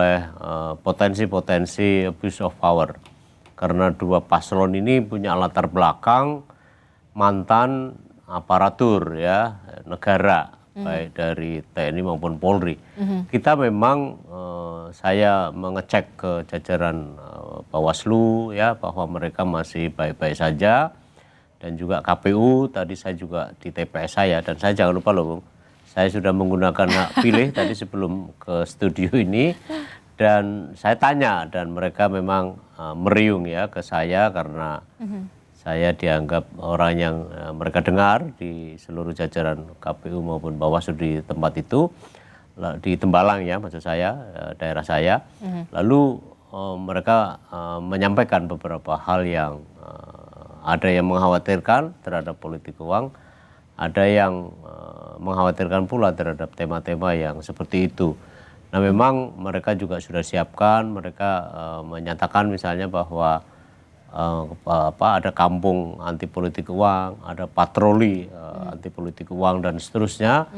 oleh potensi-potensi abuse of power. Karena dua paslon ini punya latar belakang mantan aparatur ya negara, baik dari TNI maupun Polri. Kita memang saya mengecek ke jajaran Bawaslu ya bahwa mereka masih baik-baik saja, dan juga KPU. Tadi saya juga di TPS saya, dan saya jangan lupa loh Bung, saya sudah menggunakan hak pilih tadi sebelum ke studio ini, dan saya tanya, dan mereka memang meriung ya ke saya karena saya dianggap orang yang mereka dengar di seluruh jajaran KPU maupun Bawaslu di tempat itu, di Tembalang ya maksud saya, daerah saya. Lalu mereka menyampaikan beberapa hal yang ada yang mengkhawatirkan terhadap politik uang, ada yang mengkhawatirkan pula terhadap tema-tema yang seperti itu. Nah memang mereka juga sudah siapkan, mereka menyatakan misalnya bahwa ada kampung anti politik uang, ada patroli anti politik uang dan seterusnya,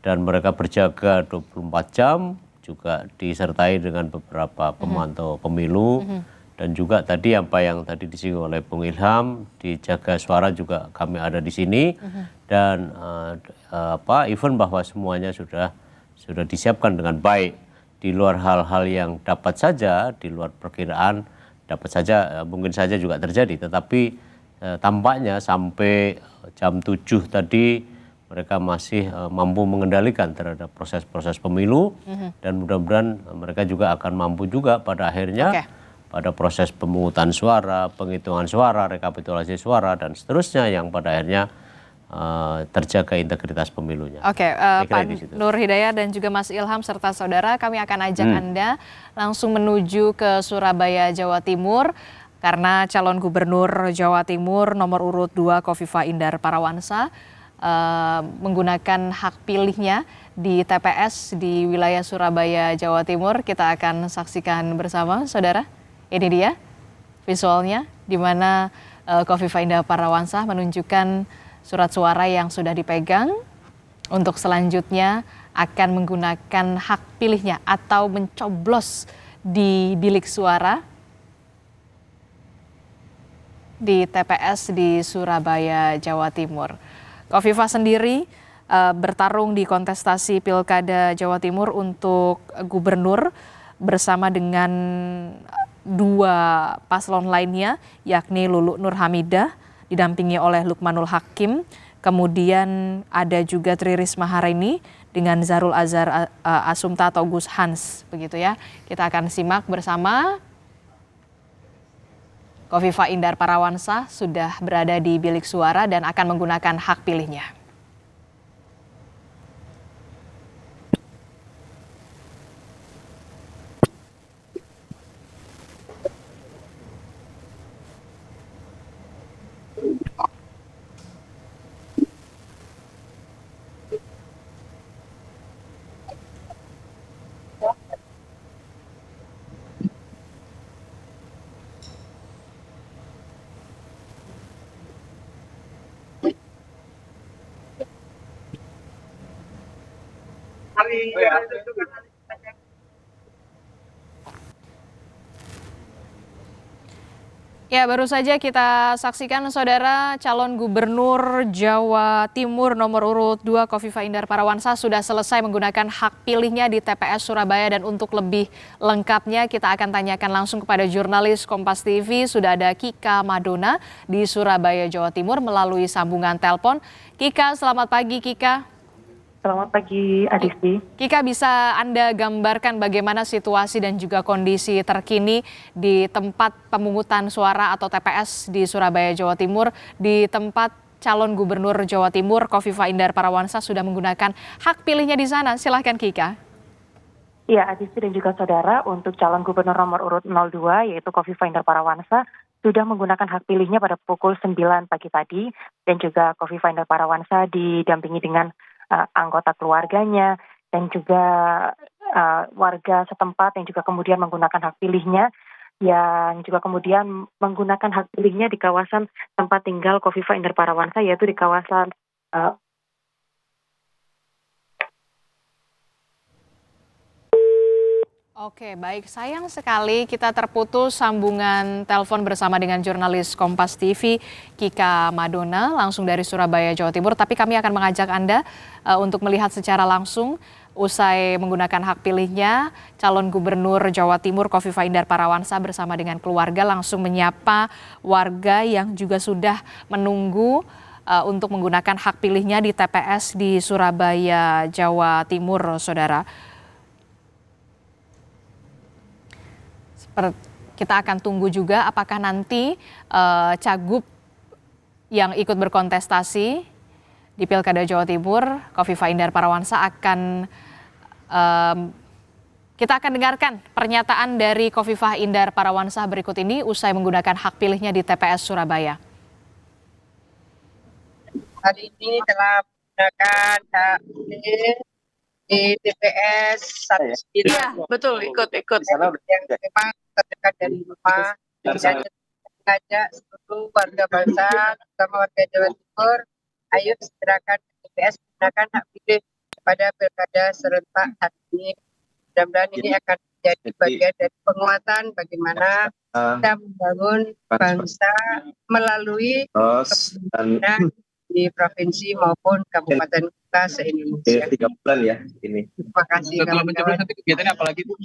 dan mereka berjaga 24 jam, juga disertai dengan beberapa pemantau pemilu, dan juga tadi apa yang tadi disinggung oleh Bung Ilham, di Jaga Suara juga kami ada di sini, dan event bahwa semuanya sudah disiapkan dengan baik. Di luar hal-hal yang dapat saja, di luar perkiraan, dapat saja mungkin saja juga terjadi, tetapi tampaknya sampai jam 7 tadi mereka masih mampu mengendalikan terhadap proses-proses pemilu, dan mudah-mudahan mereka juga akan mampu juga pada akhirnya pada proses pemungutan suara, penghitungan suara, rekapitulasi suara, dan seterusnya yang pada akhirnya terjaga integritas pemilunya. Oke, Pak Nur Hidayat dan juga Mas Ilham serta saudara, kami akan ajak Anda langsung menuju ke Surabaya, Jawa Timur, karena calon gubernur Jawa Timur nomor urut 2 Khofifah Indar Parawansa menggunakan hak pilihnya di TPS di wilayah Surabaya, Jawa Timur. Kita akan saksikan bersama, saudara. Ini dia visualnya, di mana Khofifah Indar Parawansa menunjukkan surat suara yang sudah dipegang untuk selanjutnya akan menggunakan hak pilihnya atau mencoblos di bilik suara di TPS di Surabaya, Jawa Timur. Khofifah sendiri bertarung di kontestasi Pilkada Jawa Timur untuk gubernur bersama dengan dua paslon lainnya, yakni Lulu Nur Hamidah didampingi oleh Lukmanul Hakim, kemudian ada juga Tri Risma Harini dengan Zarul Azhar Asumta atau Gus Hans, begitu ya. Kita akan simak bersama. Khofifah Indar Parawansa sudah berada di bilik suara dan akan menggunakan hak pilihnya. Ya, baru saja kita saksikan saudara, calon gubernur Jawa Timur nomor urut 2 Khofifah Indar Parawansa sudah selesai menggunakan hak pilihnya di TPS Surabaya, dan untuk lebih lengkapnya kita akan tanyakan langsung kepada jurnalis Kompas TV. Sudah ada Kika Madona di Surabaya, Jawa Timur melalui sambungan telepon. Kika, selamat pagi Kika. Selamat pagi, Adisti. Kika, bisa Anda gambarkan bagaimana situasi dan juga kondisi terkini di tempat pemungutan suara atau TPS di Surabaya, Jawa Timur, di tempat calon gubernur Jawa Timur Khofifah Indar Parawansa sudah menggunakan hak pilihnya di sana. Silahkan Kika. Ya, Adisti dan juga saudara, untuk calon gubernur nomor urut 02 yaitu Khofifah Indar Parawansa sudah menggunakan hak pilihnya pada pukul 9 pagi tadi, dan juga Khofifah Indar Parawansa didampingi dengan anggota keluarganya dan juga warga setempat yang juga kemudian menggunakan hak pilihnya, yang juga kemudian menggunakan hak pilihnya di kawasan tempat tinggal Khofifah Indar Parawansa, yaitu di kawasan Oke, baik. Sayang sekali kita terputus sambungan telepon bersama dengan jurnalis Kompas TV, Kika Madona, langsung dari Surabaya, Jawa Timur. Tapi kami akan mengajak Anda untuk melihat secara langsung usai menggunakan hak pilihnya, calon gubernur Jawa Timur Khofifah Indar Parawansa bersama dengan keluarga langsung menyapa warga yang juga sudah menunggu untuk menggunakan hak pilihnya di TPS di Surabaya, Jawa Timur, Saudara. Kita akan tunggu juga apakah nanti cagup yang ikut berkontestasi di Pilkada Jawa Timur, Khofifah Indar Parawansa kita akan dengarkan pernyataan dari Khofifah Indar Parawansa berikut ini usai menggunakan hak pilihnya di TPS Surabaya. Hari ini telah menggunakan hak pilih di TPS 19. Iya, betul, ikut. Yang memang terdekat dari rumah dan mengajak seluruh warga bangsa, terutama warga Jawa Timur, ayo segerakan ke TPS menggunakan hak pilih pada pilkada serentak hari ini. Mudah-mudahan ini akan menjadi bagian dari penguatan bagaimana kita membangun bangsa melalui kepemimpinan di provinsi maupun kabupaten kota se-Indonesia. 3 bulan ya ini. Terima kasih. Setelah mencoblos nanti kegiatannya apa lagi, Bu?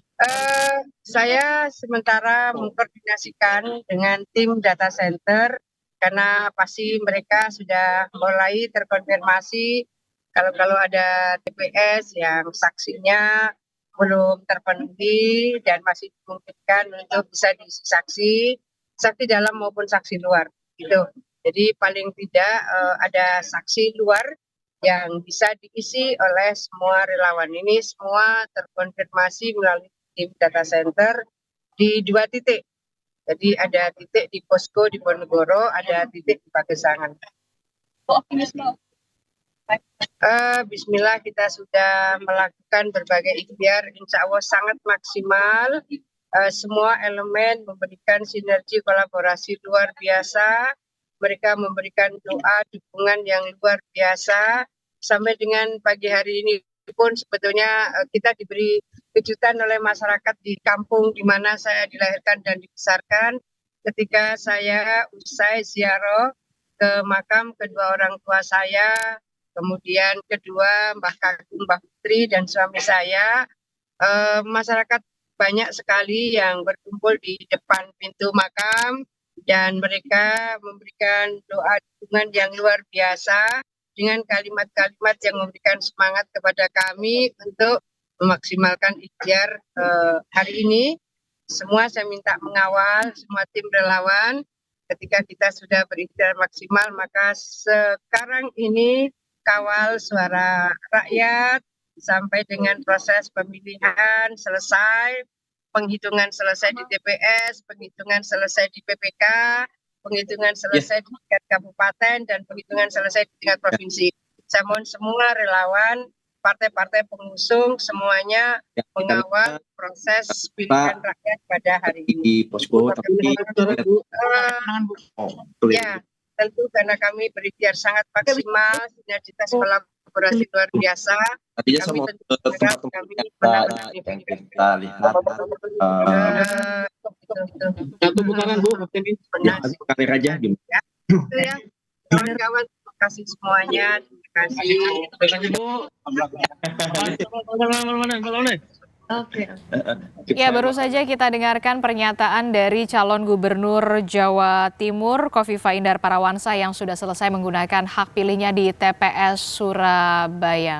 Saya sementara mengkoordinasikan dengan tim data center karena pasti mereka sudah mulai terkonfirmasi kalau ada TPS yang saksinya belum terpenuhi dan masih dimungkinkan untuk bisa diisi saksi dalam maupun saksi luar gitu. Jadi paling tidak ada saksi luar yang bisa diisi oleh semua relawan ini, semua terkonfirmasi melalui tim data center di 2 titik. Jadi ada titik di posko di Ponegoro, ada titik di Pagesangan. Bismillah kita sudah melakukan berbagai ikhtiar, insya Allah sangat maksimal. Semua elemen memberikan sinergi kolaborasi luar biasa. Mereka memberikan doa, dukungan yang luar biasa. Sampai dengan pagi hari ini pun sebetulnya kita diberi kejutan oleh masyarakat di kampung di mana saya dilahirkan dan dibesarkan. Ketika saya usai ziarah ke makam kedua orang tua saya, kemudian kedua Mbah Kakung, Mbah Putri, dan suami saya, masyarakat banyak sekali yang berkumpul di depan pintu makam. Dan mereka memberikan doa dukungan yang luar biasa dengan kalimat-kalimat yang memberikan semangat kepada kami untuk memaksimalkan ikhtiar hari ini. Semua saya minta mengawal, semua tim relawan. Ketika kita sudah berikhtiar maksimal, maka sekarang ini kawal suara rakyat sampai dengan proses pemilihan selesai. Penghitungan selesai di TPS, penghitungan selesai di PPK, penghitungan selesai di tingkat kabupaten, dan penghitungan selesai di tingkat provinsi. Saya mohon semua relawan, partai-partai pengusung, semuanya mengawal proses pilihan rakyat pada hari ini. Di posko Ya, tentu karena kami berikhtiar sangat maksimal, sinergitas kolaborasi luar biasa. Tadinya Kami sama tentu berharap kami benar-benar yang kita lihat satu putaran, Bu, karir aja di Itu ya, kawan-kawan, terima kasih semuanya, terima kasih. Ya, baru saja kita dengarkan pernyataan dari calon gubernur Jawa Timur Khofifah Indar Parawansa yang sudah selesai menggunakan hak pilihnya di TPS Surabaya.